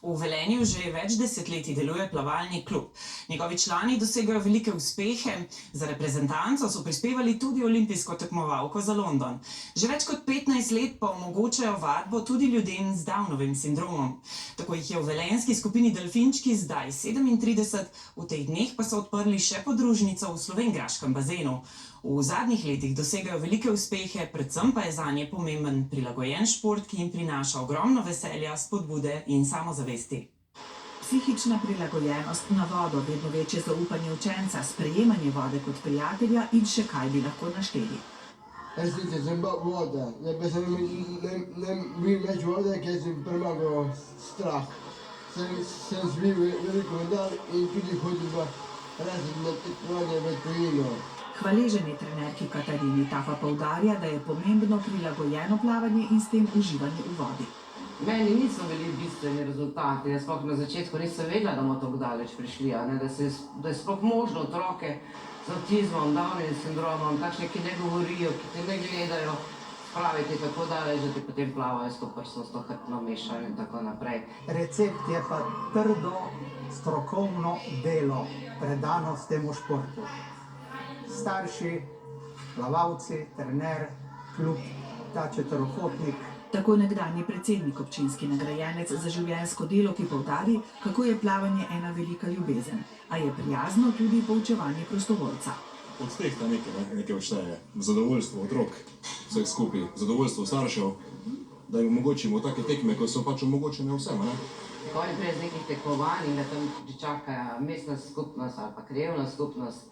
V Velenju že več desetletij deluje plavalni klub. Njegovi člani dosegajo velike uspehe. Za reprezentanco so prispevali tudi olimpijsko tekmovalko za London. Že več kot 15 let pa omogočajo vadbo tudi ljudem z Downovim sindromom. Tako jih je v velenjski skupini Delfinčki zdaj 37, v teh dneh pa so odprli še podružnico v slovenjgraškem bazenu. V zadnjih letih dosegajo velike uspehe, predvsem pa je zanje pomemben prilagojen šport, ki jim prinaša ogromno veselja, spodbude in samozavesti. Psihična prilagojenost na vodo, vedno večje zaupanje učenca, sprejemanje vode kot prijatelja in še kaj bi lahko našteli. Jaz sicer sem bal vode, zdaj pa ne bi več vode, ker sem premagal strah. Sem zbil veliko medalj in tudi hodil v razredne tekmovanja v tujino. Hvaležen je trenerki Katarini, ta pa poudarja, da je pomembno prilagojeno plavanje in s tem uživanje v vodi. Meni niso bili bistveni rezultati, jaz sploh na začetku nisem vedela, da bomo tako daleč prišli, da je sploh možno otroke z avtizmom, Downovim sindromom, takšne, ki ne govorijo, ki te ne gledajo, spraviti tako daleč, da ti potem plavajo s to prsno, s to hrbtno mešano in tako naprej. Recept je pa trdo, strokovno delo, predanost temu športu. Starši, plavalci, trener, klub, ta četverokotnik. Tako nekdanji predsednik, občinski nagrajenec za življenjsko delo, ki poudari, kako je plavanje ena velika ljubezen, a je prijazno tudi poučevanje prostovoljca. Od teh ta nekaj odšteje. Zadovoljstvo otrok, vseh skupaj, zadovoljstvo staršev, da jim omogočimo take tekme, ko so pač omogočene vsem, ne? Ko oni prej z nekih tekmovanj in da tam pričakajo mestna skupnost ali pa krajevna skupnost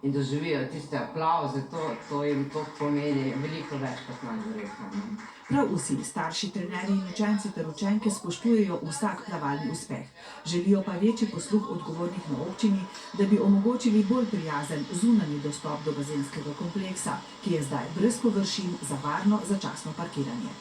in doživijo tiste aplavze, to jim to pomeni veliko več kot nam verjetno. Prav vsi starši, trenerji in učenci ter učenke spoštujejo vsak plavalni uspeh. Želijo pa večji posluh odgovornih na občini, da bi omogočili bolj prijazen zunanji dostop do bazenskega kompleksa, ki je zdaj brez površin za varno začasno parkiranje.